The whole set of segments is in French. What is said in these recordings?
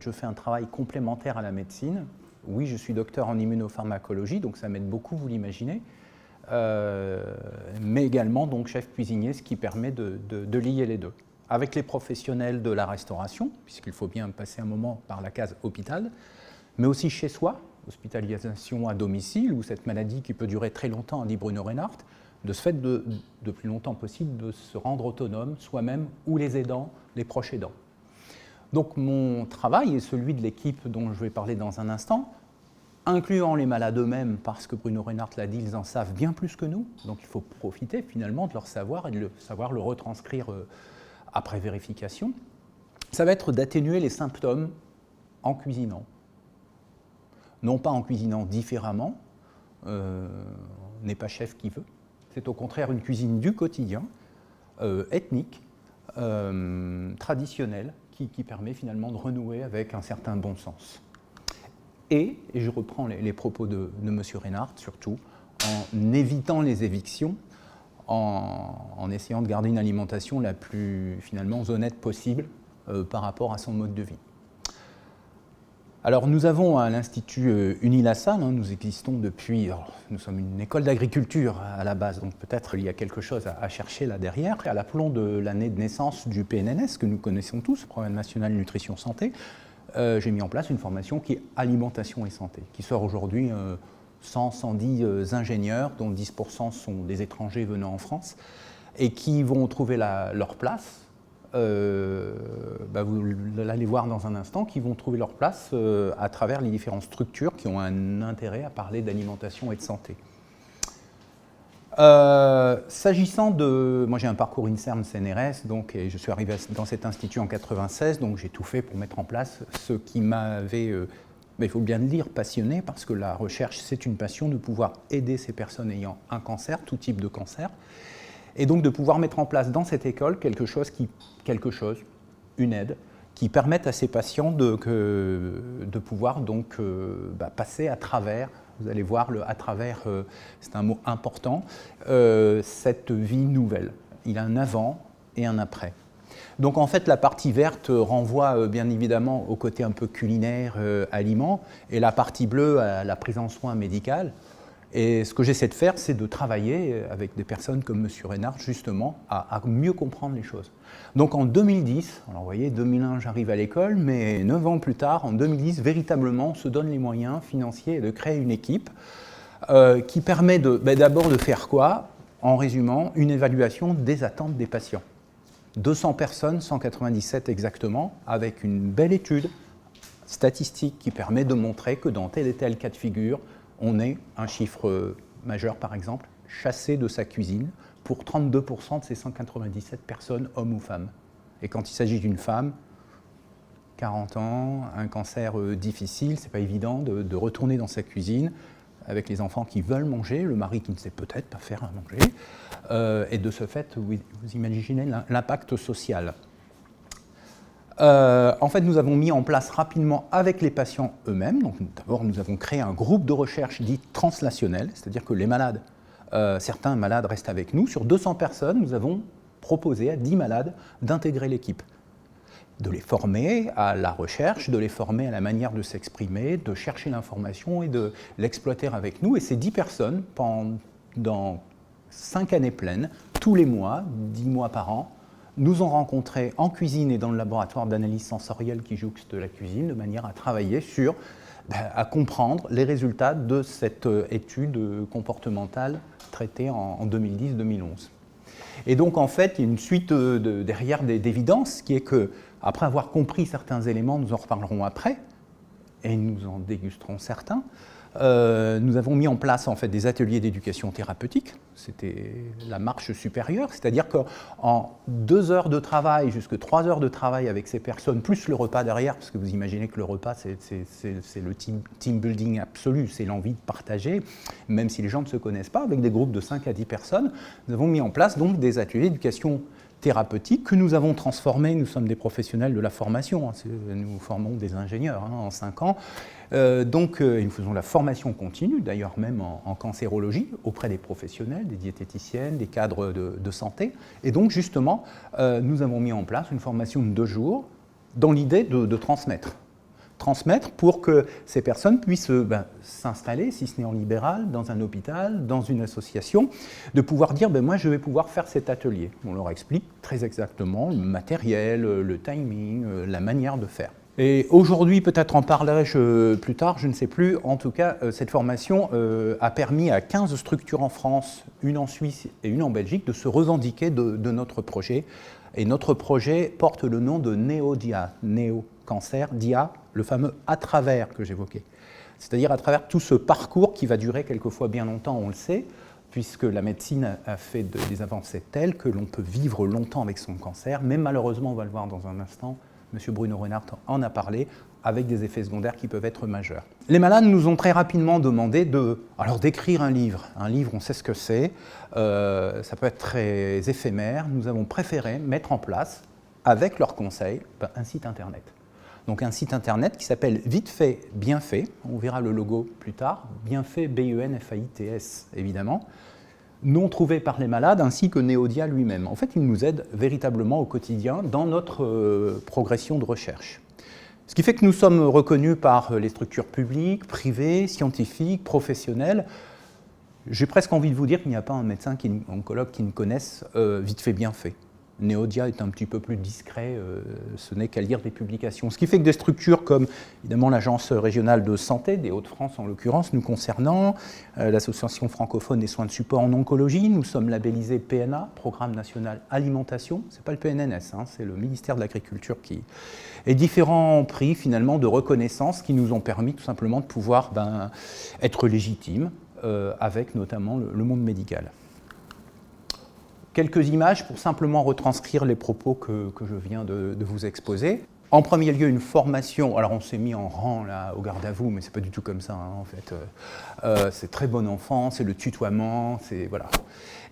je fais un travail complémentaire à la médecine. Oui, je suis docteur en immunopharmacologie, donc ça m'aide beaucoup, vous l'imaginez. Mais également donc chef cuisinier, ce qui permet de lier les deux. Avec les professionnels de la restauration, puisqu'il faut bien passer un moment par la case hôpital, mais aussi chez soi, hospitalisation à domicile, ou cette maladie qui peut durer très longtemps, a dit Bruno Reinhardt, de ce fait de plus longtemps possible de se rendre autonome soi-même ou les aidants, les proches aidants. Donc mon travail et celui de l'équipe dont je vais parler dans un instant, incluant les malades eux-mêmes, parce que Bruno Reinhardt l'a dit, ils en savent bien plus que nous, donc il faut profiter finalement de leur savoir et de savoir le retranscrire après vérification, ça va être d'atténuer les symptômes en cuisinant. Non pas en cuisinant différemment, on n'est pas chef qui veut, c'est au contraire une cuisine du quotidien, ethnique, traditionnelle, qui permet finalement de renouer avec un certain bon sens. Et je reprends les propos de M. Reinhardt, surtout, en évitant les évictions, en essayant de garder une alimentation la plus finalement honnête possible par rapport à son mode de vie. Alors nous avons à l'Institut Unilassal, nous existons depuis, nous sommes une école d'agriculture à la base, donc peut-être il y a quelque chose à chercher là derrière. À l'aplomb de l'année de naissance du PNNS, que nous connaissons tous, Programme National Nutrition Santé, j'ai mis en place une formation qui est alimentation et santé, qui sort aujourd'hui 110 ingénieurs, dont 10% sont des étrangers venant en France, et qui vont trouver leur place. Vous allez voir dans un instant, qui vont trouver leur place à travers les différentes structures qui ont un intérêt à parler d'alimentation et de santé. S'agissant de... Moi j'ai un parcours INSERM CNRS, donc, et je suis arrivé dans cet institut en 1996, donc j'ai tout fait pour mettre en place ce qui m'avait, il faut bien le dire, passionné, parce que la recherche c'est une passion de pouvoir aider ces personnes ayant un cancer, tout type de cancer, et donc de pouvoir mettre en place dans cette école une aide, qui permette à ces patients de pouvoir donc passer à travers, vous allez voir, à travers, c'est un mot important, cette vie nouvelle. Il y a un avant et un après. Donc en fait, la partie verte renvoie bien évidemment au côté un peu culinaire, aliments, et la partie bleue à la prise en soin médicale. Et ce que j'essaie de faire, c'est de travailler avec des personnes comme M. Reinhardt, justement, à mieux comprendre les choses. Donc en 2010, alors vous voyez, 2001, j'arrive à l'école, mais 9 ans plus tard, en 2010, véritablement, on se donne les moyens financiers de créer une équipe qui permet d'abord de faire quoi? En résumant, une évaluation des attentes des patients. 200 personnes, 197 exactement, avec une belle étude statistique qui permet de montrer que dans tel et tel cas de figure, on est, un chiffre majeur par exemple, chassé de sa cuisine pour 32% de ces 197 personnes, hommes ou femmes. Et quand il s'agit d'une femme, 40 ans, un cancer difficile, c'est pas évident de retourner dans sa cuisine avec les enfants qui veulent manger, le mari qui ne sait peut-être pas faire à manger, et de ce fait, vous imaginez l'impact social. En fait, nous avons mis en place rapidement avec les patients eux-mêmes. Donc, d'abord, nous avons créé un groupe de recherche dit translationnel, c'est-à-dire que les malades, certains malades restent avec nous. Sur 200 personnes, nous avons proposé à 10 malades d'intégrer l'équipe, de les former à la recherche, de les former à la manière de s'exprimer, de chercher l'information et de l'exploiter avec nous. Et ces 10 personnes, pendant 5 années pleines, tous les mois, 10 mois par an, nous ont rencontrés en cuisine et dans le laboratoire d'analyse sensorielle qui jouxte la cuisine, de manière à travailler à comprendre les résultats de cette étude comportementale traitée en 2010-2011. Et donc en fait, il y a une suite derrière d'évidence qui est que, après avoir compris certains éléments, nous en reparlerons après, et nous en dégusterons certains, nous avons mis en place en fait des ateliers d'éducation thérapeutique. C'était la marche supérieure, c'est-à-dire qu'en 2 heures de travail, jusqu'à 3 heures de travail avec ces personnes, plus le repas derrière, parce que vous imaginez que le repas, c'est le team building absolu, c'est l'envie de partager, même si les gens ne se connaissent pas, avec des groupes de 5 à 10 personnes, nous avons mis en place donc des ateliers d'éducation thérapeutique que nous avons transformés. Nous sommes des professionnels de la formation, nous formons des ingénieurs en 5 ans. Nous faisons la formation continue, d'ailleurs même en cancérologie, auprès des professionnels, des diététiciennes, des cadres de santé. Et donc justement, nous avons mis en place une formation de 2 jours dans l'idée de transmettre. transmettre pour que ces personnes puissent s'installer, si ce n'est en libéral, dans un hôpital, dans une association, de pouvoir dire moi je vais pouvoir faire cet atelier. On leur explique très exactement le matériel, le timing, la manière de faire. Et aujourd'hui, peut-être en parlerai-je plus tard, je ne sais plus, en tout cas, cette formation a permis à 15 structures en France, une en Suisse et une en Belgique, de se revendiquer de notre projet. Et notre projet porte le nom de NEO-DIA, Néo-Cancer, DIA, le fameux « à travers » que j'évoquais. C'est-à-dire à travers tout ce parcours qui va durer quelquefois bien longtemps, on le sait, puisque la médecine a fait des avancées telles que l'on peut vivre longtemps avec son cancer, mais malheureusement, on va le voir dans un instant, M. Bruno Reinhardt en a parlé, avec des effets secondaires qui peuvent être majeurs. Les malades nous ont très rapidement demandé d'écrire un livre. Un livre, on sait ce que c'est, ça peut être très éphémère. Nous avons préféré mettre en place, avec leurs conseils, un site internet. Donc un site internet qui s'appelle Vite fait, bien fait, on verra le logo plus tard, bien fait, BENFAITS évidemment, non trouvé par les malades ainsi que NEO-DIA lui-même. En fait, il nous aide véritablement au quotidien dans notre progression de recherche. Ce qui fait que nous sommes reconnus par les structures publiques, privées, scientifiques, professionnelles. J'ai presque envie de vous dire qu'il n'y a pas un médecin, oncologue qui ne connaisse Vite fait, bien fait. NEO-DIA est un petit peu plus discret, ce n'est qu'à lire des publications. Ce qui fait que des structures comme, évidemment, l'Agence régionale de santé, des Hauts-de-France en l'occurrence, nous concernant, l'Association francophone des soins de support en oncologie, nous sommes labellisés PNA, Programme national alimentation, ce n'est pas le PNNS, c'est le ministère de l'Agriculture qui... Et différents prix, finalement, de reconnaissance qui nous ont permis tout simplement de pouvoir être légitimes avec notamment le monde médical. Quelques images pour simplement retranscrire les propos que je viens de vous exposer. En premier lieu, une formation. Alors, on s'est mis en rang là, au garde à vous, mais ce n'est pas du tout comme ça, en fait. C'est très bon enfant, c'est le tutoiement, c'est... Voilà.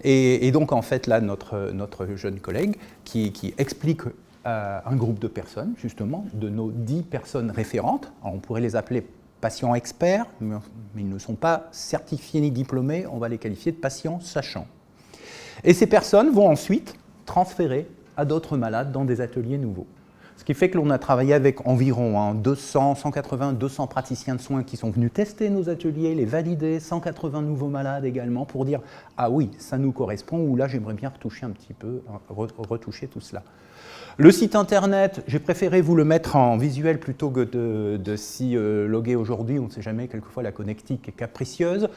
Et donc, en fait, là, notre jeune collègue qui explique à un groupe de personnes, justement, de nos 10 personnes référentes. Alors, on pourrait les appeler patients experts, mais ils ne sont pas certifiés ni diplômés, on va les qualifier de patients sachants. Et ces personnes vont ensuite transférer à d'autres malades dans des ateliers nouveaux. Ce qui fait que l'on a travaillé avec environ 200, 180, 200 praticiens de soins qui sont venus tester nos ateliers, les valider, 180 nouveaux malades également pour dire « Ah oui, ça nous correspond » ou « Là, j'aimerais bien retoucher un petit peu, retoucher tout cela ». Le site internet, j'ai préféré vous le mettre en visuel plutôt que de s'y loguer aujourd'hui. On ne sait jamais, quelquefois la connectique est capricieuse.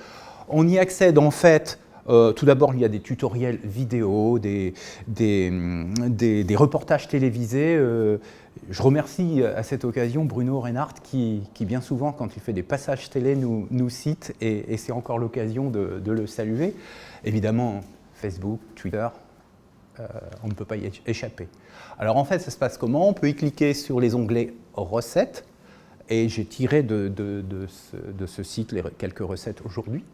On y accède en fait... tout d'abord, il y a des tutoriels vidéo, des reportages télévisés. Je remercie à cette occasion Bruno Reinhardt qui bien souvent, quand il fait des passages télé, nous cite et c'est encore l'occasion de le saluer. Évidemment, Facebook, Twitter, on ne peut pas y échapper. Alors en fait, ça se passe comment? On peut y cliquer sur les onglets « Recettes » et j'ai tiré de ce site quelques recettes aujourd'hui.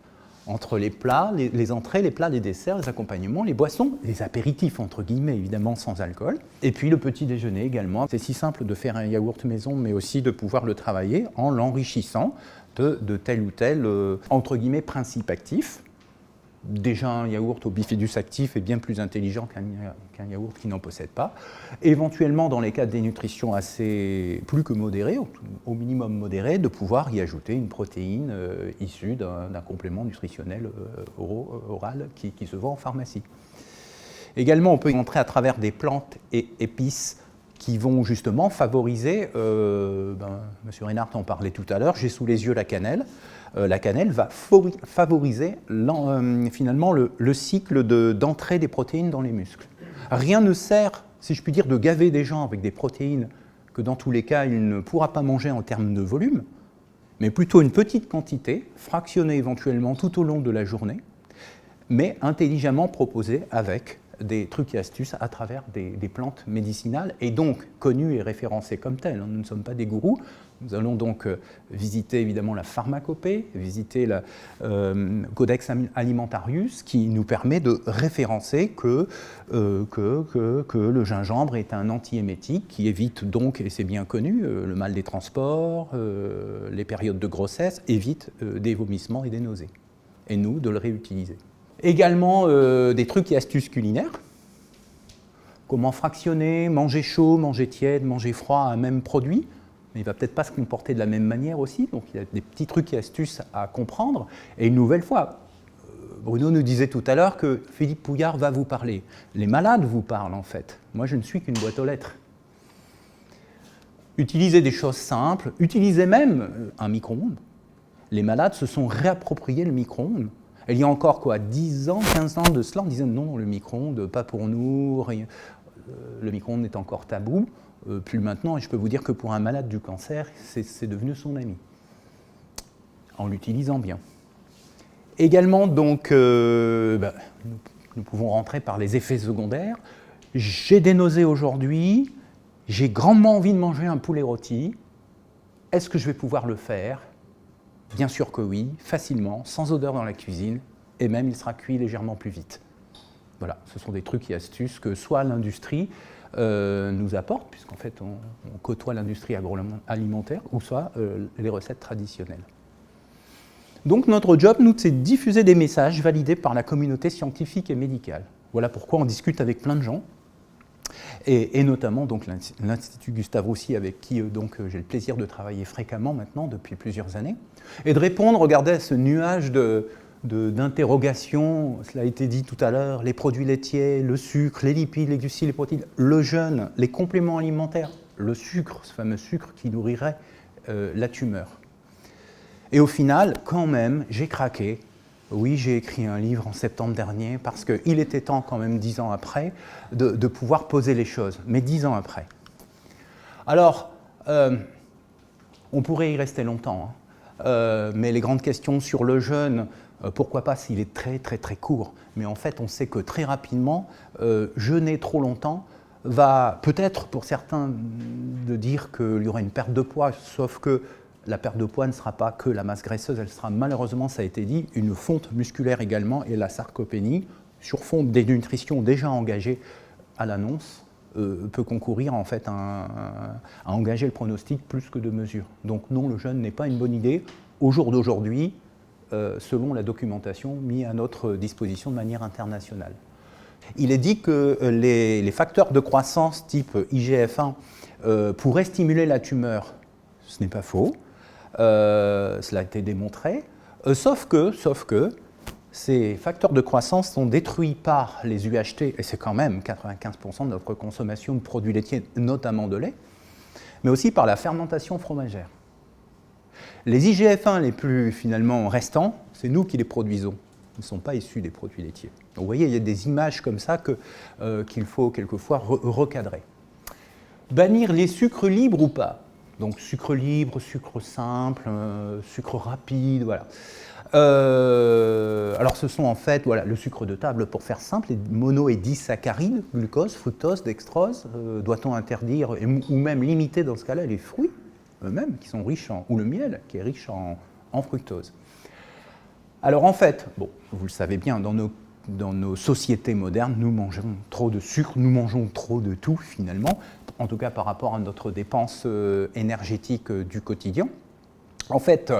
Entre les plats, les entrées, les plats, les desserts, les accompagnements, les boissons, les apéritifs entre guillemets évidemment sans alcool, et puis le petit déjeuner également. C'est si simple de faire un yaourt maison, mais aussi de pouvoir le travailler en l'enrichissant de tel ou tel entre guillemets principe actif. Déjà, un yaourt au bifidus actif est bien plus intelligent qu'un yaourt qui n'en possède pas. Éventuellement, dans les cas de dénutrition assez plus que modérée, au minimum modérée, de pouvoir y ajouter une protéine issue d'un complément nutritionnel oral qui se vend en pharmacie. Également, on peut y entrer à travers des plantes et épices qui vont justement favoriser, M. Reinhardt en parlait tout à l'heure, j'ai sous les yeux la cannelle. La cannelle va favoriser finalement le cycle d'entrée des protéines dans les muscles. Rien ne sert, si je puis dire, de gaver des gens avec des protéines que dans tous les cas, il ne pourra pas manger en termes de volume, mais plutôt une petite quantité, fractionnée éventuellement tout au long de la journée, mais intelligemment proposée avec des trucs et astuces à travers des plantes médicinales et donc connues et référencées comme telles. Nous ne sommes pas des gourous. Nous allons donc visiter évidemment la pharmacopée, visiter le Codex Alimentarius qui nous permet de référencer que le gingembre est un antiémétique qui évite donc, et c'est bien connu, le mal des transports, les périodes de grossesse, évite des vomissements et des nausées. Et nous, de le réutiliser. Également des trucs et astuces culinaires. Comment fractionner, manger chaud, manger tiède, manger froid à un même produit. mais il ne va peut-être pas se comporter de la même manière aussi. Donc il y a des petits trucs et astuces à comprendre. Et une nouvelle fois, Bruno nous disait tout à l'heure que Philippe Pouillard va vous parler. Les malades vous parlent en fait. Moi, je ne suis qu'une boîte aux lettres. Utilisez des choses simples, utilisez même un micro-ondes. Les malades se sont réappropriés le micro-ondes. Il y a encore 10 ans, 15 ans de cela, on disait non, le micro-ondes, pas pour nous, rien. Le micro-ondes est encore tabou. Plus maintenant, et je peux vous dire que pour un malade du cancer, c'est devenu son ami, en l'utilisant bien. Également, donc, nous pouvons rentrer par les effets secondaires. J'ai des nausées aujourd'hui, j'ai grandement envie de manger un poulet rôti. Est-ce que je vais pouvoir le faire? Bien sûr que oui, facilement, sans odeur dans la cuisine, et même il sera cuit légèrement plus vite. Voilà, ce sont des trucs et astuces que soit l'industrie nous apporte, puisqu'en fait on côtoie l'industrie agroalimentaire, ou soit les recettes traditionnelles. Donc notre job, nous, c'est de diffuser des messages validés par la communauté scientifique et médicale. Voilà pourquoi on discute avec plein de gens, et notamment donc, l'Institut Gustave Roussy, avec qui j'ai le plaisir de travailler fréquemment maintenant, depuis plusieurs années, et de répondre, regardez, à ce nuage d'interrogations, cela a été dit tout à l'heure, les produits laitiers, le sucre, les lipides, les glucides, les protéines, le jeûne, les compléments alimentaires, le sucre, ce fameux sucre qui nourrirait la tumeur. Et au final, quand même, j'ai craqué. Oui, j'ai écrit un livre en septembre dernier parce qu'il était temps quand même 10 ans après de pouvoir poser les choses, mais 10 ans après. Alors, on pourrait y rester longtemps, mais les grandes questions sur le jeûne, pourquoi pas s'il est très très très court, mais en fait on sait que très rapidement, jeûner trop longtemps va peut-être pour certains de dire qu'il y aura une perte de poids, sauf que la perte de poids ne sera pas que la masse graisseuse, elle sera malheureusement, ça a été dit, une fonte musculaire également, et la sarcopénie, sur fond de dénutrition déjà engagée à l'annonce, peut concourir en fait à engager le pronostic plus que de mesure. Donc non, le jeûne n'est pas une bonne idée au jour d'aujourd'hui, selon la documentation mise à notre disposition de manière internationale. Il est dit que les facteurs de croissance type IGF-1 pourraient stimuler la tumeur. Ce n'est pas faux, cela a été démontré, sauf que ces facteurs de croissance sont détruits par les UHT, et c'est quand même 95% de notre consommation de produits laitiers, notamment de lait, mais aussi par la fermentation fromagère. Les IGF-1 les plus finalement restants, c'est nous qui les produisons. Ils ne sont pas issus des produits laitiers. Donc, vous voyez, il y a des images comme ça qu'il faut quelquefois recadrer. Bannir les sucres libres ou pas? Donc sucre libre, sucre simple, sucre rapide, voilà. Alors ce sont en fait le sucre de table, pour faire simple, les mono et disaccharides, glucose, fructose, dextrose. Doit-on interdire ou même limiter dans ce cas-là les fruits eux-mêmes qui sont riches ou le miel qui est riche en fructose? Alors en fait, vous le savez bien, dans nos sociétés modernes, nous mangeons trop de sucre, nous mangeons trop de tout finalement, en tout cas par rapport à notre dépense énergétique du quotidien. En fait,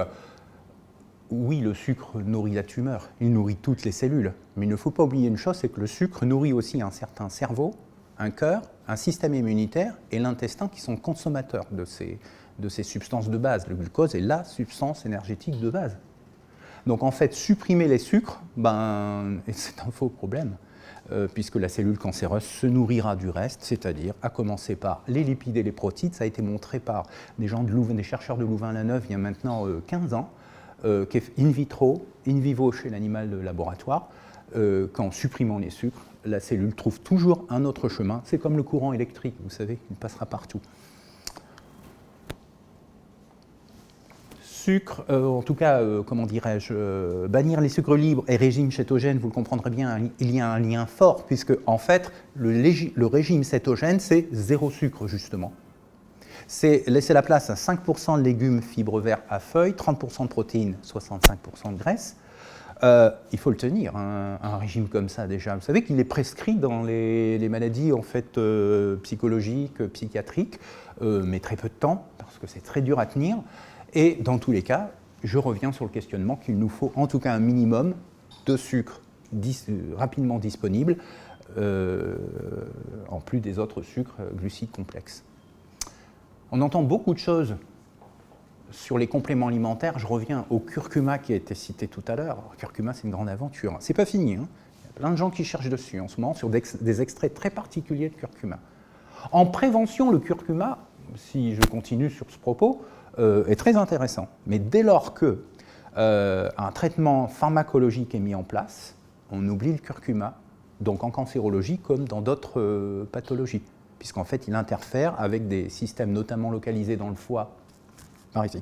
oui, le sucre nourrit la tumeur, il nourrit toutes les cellules, mais il ne faut pas oublier une chose, c'est que le sucre nourrit aussi un certain cerveau, un cœur, un système immunitaire et l'intestin qui sont consommateurs de ces substances de base. Le glucose est la substance énergétique de base. Donc en fait, supprimer les sucres, c'est un faux problème, puisque la cellule cancéreuse se nourrira du reste, c'est-à-dire à commencer par les lipides et les protides. Ça a été montré par des chercheurs de Louvain-la-Neuve il y a maintenant 15 ans, qu'in vitro, in vivo chez l'animal de laboratoire, qu'en supprimant les sucres, la cellule trouve toujours un autre chemin. C'est comme le courant électrique, vous savez, il passera partout. Sucre, en tout cas, bannir les sucres libres et régime cétogène, vous le comprendrez bien, il y a un lien fort, puisque en fait, le régime cétogène, c'est zéro sucre, justement. C'est laisser la place à 5% de légumes, fibres vertes à feuilles, 30% de protéines, 65% de graisse. Il faut le tenir, un régime comme ça déjà. Vous savez qu'il est prescrit dans les maladies en fait, psychologiques, psychiatriques, mais très peu de temps, parce que c'est très dur à tenir. Et dans tous les cas, je reviens sur le questionnement qu'il nous faut en tout cas un minimum de sucre rapidement disponible, en plus des autres sucres glucides complexes. On entend beaucoup de choses sur les compléments alimentaires. Je reviens au curcuma qui a été cité tout à l'heure. Curcuma, c'est une grande aventure. C'est pas fini, hein. Il y a plein de gens qui cherchent dessus en ce moment sur des extraits très particuliers de curcuma. En prévention, le curcuma, si je continue sur ce propos, est très intéressant. Mais dès lors que un traitement pharmacologique est mis en place, on oublie le curcuma, donc en cancérologie comme dans d'autres pathologies, puisqu'en fait il interfère avec des systèmes notamment localisés dans le foie, par ici,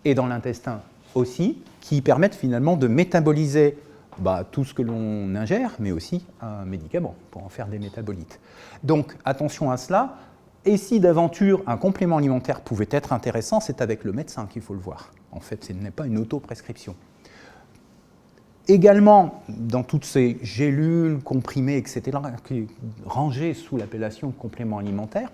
et dans l'intestin aussi, qui permettent finalement de métaboliser tout ce que l'on ingère, mais aussi un médicament pour en faire des métabolites. Donc attention à cela. Et si d'aventure un complément alimentaire pouvait être intéressant, c'est avec le médecin qu'il faut le voir. En fait, ce n'est pas une auto-prescription. Également, dans toutes ces gélules, comprimés, etc., rangées sous l'appellation complément alimentaire,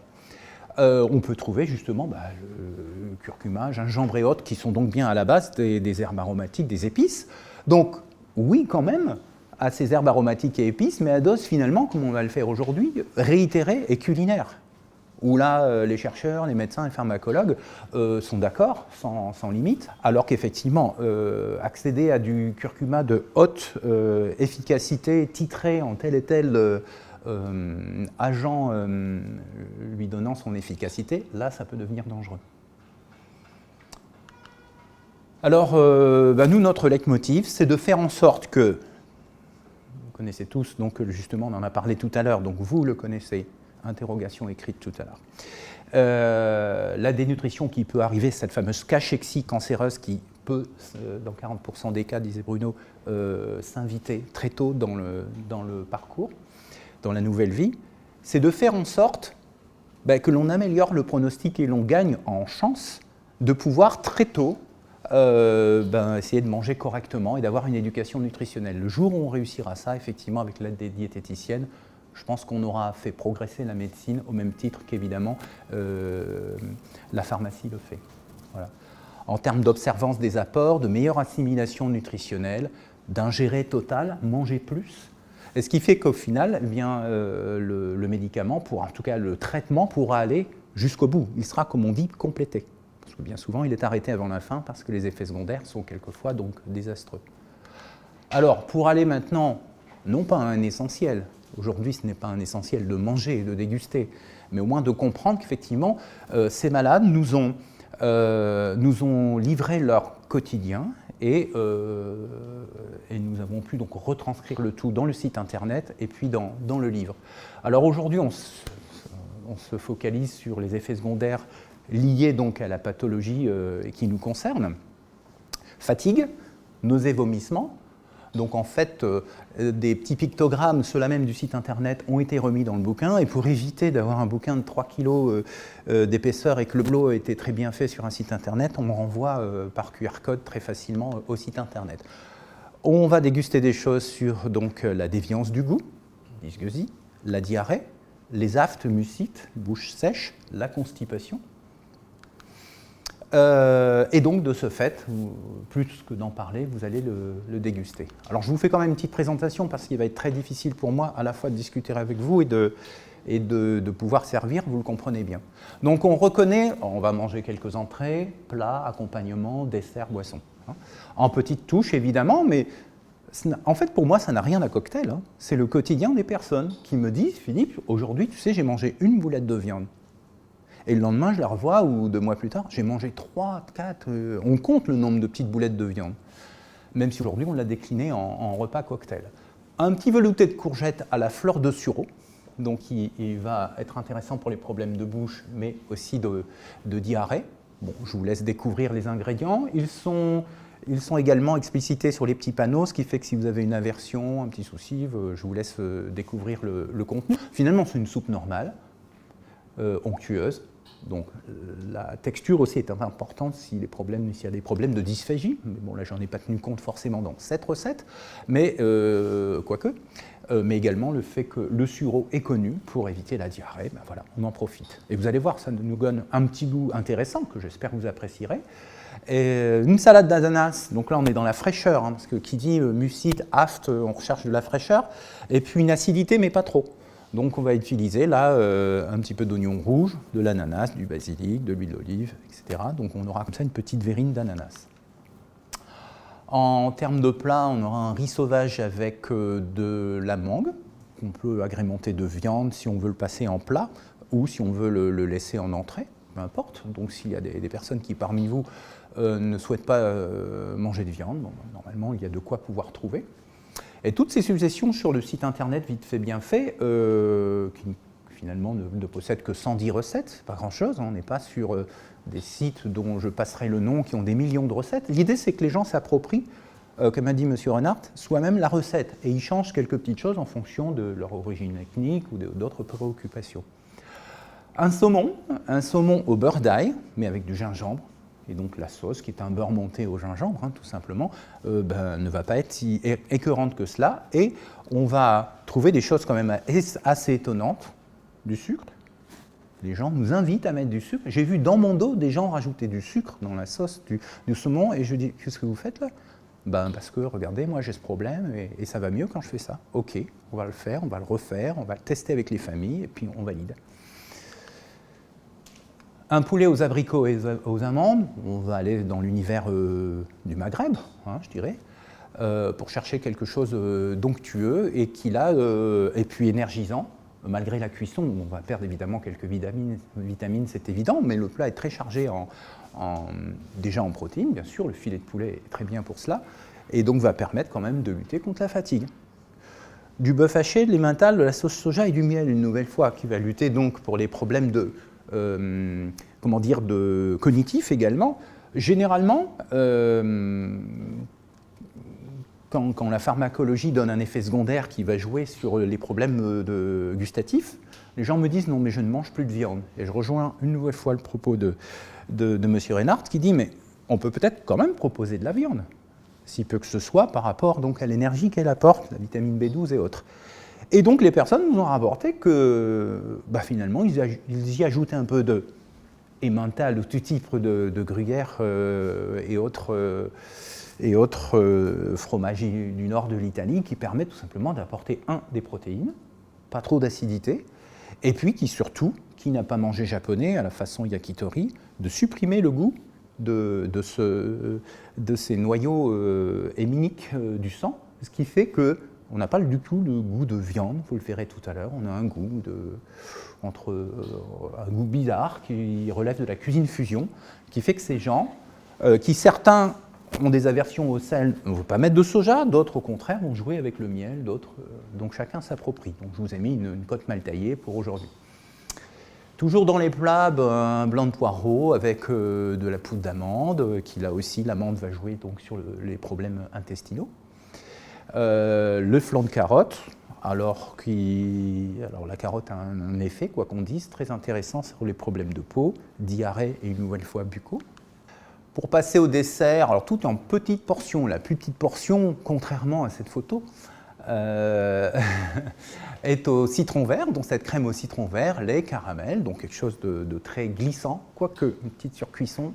on peut trouver justement le curcuma, gingembre et autres, qui sont donc bien à la base des herbes aromatiques, des épices. Donc, oui, quand même, à ces herbes aromatiques et épices, mais à dose finalement, comme on va le faire aujourd'hui, réitérée et culinaire, où là, les chercheurs, les médecins et pharmacologues sont d'accord, sans limite, alors qu'effectivement, accéder à du curcuma de haute efficacité, titré en tel et tel agent lui donnant son efficacité, là, ça peut devenir dangereux. Alors, nous, notre leitmotiv, c'est de faire en sorte que, vous connaissez tous, donc justement, on en a parlé tout à l'heure, donc vous le connaissez, interrogation écrite tout à l'heure. La dénutrition qui peut arriver, cette fameuse cachexie cancéreuse qui peut, dans 40% des cas, disait Bruno, s'inviter très tôt dans le parcours, dans la nouvelle vie, c'est de faire en sorte que l'on améliore le pronostic et l'on gagne en chance de pouvoir très tôt essayer de manger correctement et d'avoir une éducation nutritionnelle. Le jour où on réussira ça, effectivement, avec l'aide des diététiciennes, je pense qu'on aura fait progresser la médecine au même titre qu'évidemment la pharmacie le fait. Voilà. En termes d'observance des apports, de meilleure assimilation nutritionnelle, d'ingérer total, manger plus. Et ce qui fait qu'au final, le médicament, en tout cas le traitement, pourra aller jusqu'au bout. Il sera, comme on dit, complété. Parce que bien souvent, il est arrêté avant la fin parce que les effets secondaires sont quelquefois donc désastreux. Alors, pour aller maintenant, non pas à un essentiel, aujourd'hui, ce n'est pas un essentiel de manger et de déguster, mais au moins de comprendre qu'effectivement, ces malades nous ont livré leur quotidien et nous avons pu donc retranscrire le tout dans le site internet et puis dans le livre. Alors aujourd'hui, on se focalise sur les effets secondaires liés donc à la pathologie qui nous concerne. Fatigue, nausées, vomissements. Donc en fait, des petits pictogrammes, ceux-là même du site internet, ont été remis dans le bouquin. Et pour éviter d'avoir un bouquin de 3 kg d'épaisseur et que le boulot ait été très bien fait sur un site internet, on renvoie par QR code très facilement au site internet. On va déguster des choses sur donc, la déviance du goût, dysgeusie, la diarrhée, les aphtes, mucites, bouche sèche, la constipation. Et donc, de ce fait, plus que d'en parler, vous allez le déguster. Alors, je vous fais quand même une petite présentation parce qu'il va être très difficile pour moi à la fois de discuter avec vous et de pouvoir servir, vous le comprenez bien. Donc, on reconnaît, on va manger quelques entrées, plats, accompagnements, desserts, boissons. En petites touches, évidemment, mais en fait, pour moi, ça n'a rien d'un cocktail. C'est le quotidien des personnes qui me disent, Philippe, aujourd'hui, tu sais, j'ai mangé une boulette de viande. Et le lendemain, je la revois, ou 2 mois plus tard, j'ai mangé 3, 4, on compte le nombre de petites boulettes de viande, même si aujourd'hui on l'a décliné en repas cocktail. Un petit velouté de courgettes à la fleur de sureau, donc il va être intéressant pour les problèmes de bouche, mais aussi de diarrhée. Bon, je vous laisse découvrir les ingrédients. Ils sont également explicités sur les petits panneaux, ce qui fait que si vous avez une aversion, un petit souci, je vous laisse découvrir le contenu. Finalement, c'est une soupe onctueuse. Donc la texture aussi est importante s'il y a des problèmes de dysphagie. Mais bon, là, j'en ai pas tenu compte forcément dans cette recette, mais quoique. Mais également le fait que le sureau est connu pour éviter la diarrhée. Voilà, on en profite. Et vous allez voir, ça nous donne un petit goût intéressant que j'espère que vous apprécierez. Et une salade d'ananas, donc là on est dans la fraîcheur, parce que qui dit mucite, aphte, on recherche de la fraîcheur. Et puis une acidité, mais pas trop. Donc on va utiliser là un petit peu d'oignon rouge, de l'ananas, du basilic, de l'huile d'olive, etc. Donc on aura comme ça une petite verrine d'ananas. En termes de plat, on aura un riz sauvage avec de la mangue, qu'on peut agrémenter de viande si on veut le passer en plat, ou si on veut le laisser en entrée, peu importe. Donc s'il y a des personnes qui parmi vous ne souhaitent pas manger de viande, bon, normalement il y a de quoi pouvoir trouver. Et toutes ces suggestions sur le site internet vite fait bien fait, qui finalement ne possèdent que 110 recettes, c'est pas grand chose, hein, on n'est pas sur des sites dont je passerai le nom qui ont des millions de recettes. L'idée c'est que les gens s'approprient, comme a dit M. Renard, soi-même la recette, et ils changent quelques petites choses en fonction de leur origine ethnique ou d'autres préoccupations. Un saumon au beurre d'ail, mais avec du gingembre. Et donc la sauce, qui est un beurre monté au gingembre, hein, tout simplement, ne va pas être si écœurante que cela. Et on va trouver des choses quand même assez étonnantes, du sucre. Les gens nous invitent à mettre du sucre. J'ai vu dans mon dos des gens rajouter du sucre dans la sauce du saumon, et je dis, qu'est-ce que vous faites là? Parce que, regardez, moi j'ai ce problème, et ça va mieux quand je fais ça. Ok, on va le faire, on va le refaire, on va le tester avec les familles, et puis on valide. Un poulet aux abricots et aux amandes, on va aller dans l'univers du Maghreb, hein, je dirais, pour chercher quelque chose d'onctueux et et puis énergisant. Malgré la cuisson, on va perdre évidemment quelques vitamines, c'est évident, mais le plat est très chargé déjà en protéines, bien sûr, le filet de poulet est très bien pour cela, et donc va permettre quand même de lutter contre la fatigue. Du bœuf haché, de l'emmental, de la sauce soja et du miel, une nouvelle fois, qui va lutter donc pour les problèmes de cognitif également. Généralement, quand la pharmacologie donne un effet secondaire qui va jouer sur les problèmes gustatifs, les gens me disent « non, mais je ne mange plus de viande ». Et je rejoins une nouvelle fois le propos de M. Reinhardt qui dit « mais on peut peut-être quand même proposer de la viande, si peu que ce soit par rapport donc, à l'énergie qu'elle apporte, la vitamine B12 et autres ». Et donc les personnes nous ont rapporté que finalement ils y ajoutaient un peu de emmental ou tout type de gruyère et autres fromages du nord de l'Italie qui permettent tout simplement d'apporter des protéines, pas trop d'acidité, et puis surtout, qui n'a pas mangé japonais à la façon yakitori, de supprimer le goût de ces noyaux héminiques du sang, ce qui fait que on n'a pas du tout le goût de viande, vous le verrez tout à l'heure, on a un goût un goût bizarre qui relève de la cuisine fusion, qui fait que ces gens, qui certains ont des aversions au sel, ne vont pas mettre de soja, d'autres au contraire vont jouer avec le miel, d'autres, donc chacun s'approprie. Donc je vous ai mis une côte mal taillée pour aujourd'hui. Toujours dans les plats, un blanc de poireau avec de la poudre d'amande, qui là aussi l'amande va jouer donc, sur les problèmes intestinaux. Le flanc de carotte, alors la carotte a un effet, quoi qu'on dise, très intéressant sur les problèmes de peau, diarrhée et une nouvelle fois buccaux. Pour passer au dessert, alors tout en petites portions, la plus petite portion, contrairement à cette photo, est au citron vert, donc cette crème au citron vert, lait, caramel, donc quelque chose de très glissant, quoique une petite surcuisson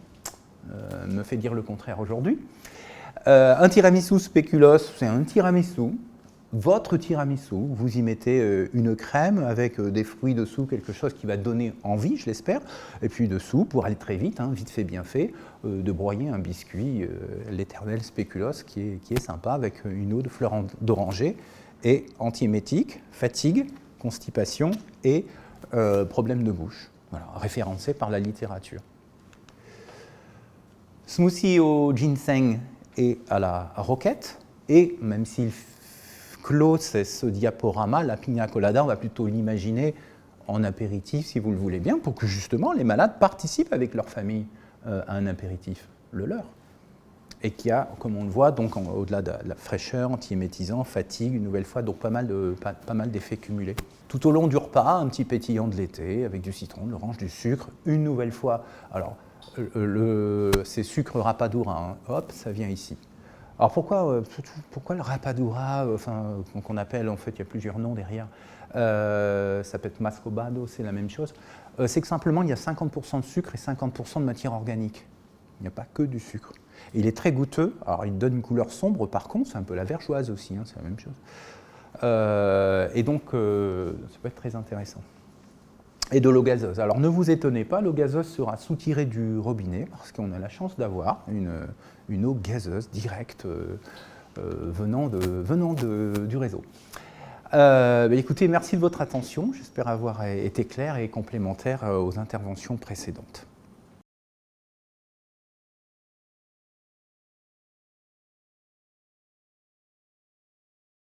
me fait dire le contraire aujourd'hui. Un tiramisu spéculoos, c'est un tiramisu, votre tiramisu, vous y mettez une crème avec des fruits dessous, quelque chose qui va donner envie, je l'espère, et puis dessous, pour aller très vite, hein, vite fait, bien fait, de broyer un biscuit, l'éternel spéculoos, qui est sympa, avec une eau de fleur d'oranger, et antiémétique, fatigue, constipation et problème de bouche, voilà, référencé par la littérature. Smoothie au ginseng et à la roquette, et même s'il clôt ce diaporama, la pina colada, on va plutôt l'imaginer en apéritif, si vous le voulez bien, pour que justement les malades participent avec leur famille à un apéritif, le leur. Et qui a, comme on le voit, donc au-delà de la fraîcheur, antiémétisant, fatigue, une nouvelle fois, donc pas mal d'effets cumulés. Tout au long du repas, un petit pétillant de l'été avec du citron, de l'orange, du sucre, une nouvelle fois. Alors, c'est sucre rapadura, hein, hop, ça vient ici. Alors pourquoi le rapadura, qu'on appelle, en fait, il y a plusieurs noms derrière, ça peut être mascobado, c'est la même chose, c'est que simplement il y a 50% de sucre et 50% de matière organique. Il n'y a pas que du sucre. Et il est très goûteux, alors il donne une couleur sombre par contre, c'est un peu la vergeoise aussi, hein, c'est la même chose. Et donc, ça peut être très intéressant. Et de l'eau gazeuse. Alors ne vous étonnez pas, l'eau gazeuse sera soutirée du robinet parce qu'on a la chance d'avoir une eau gazeuse directe venant du réseau. Écoutez, merci de votre attention. J'espère avoir été clair et complémentaire aux interventions précédentes.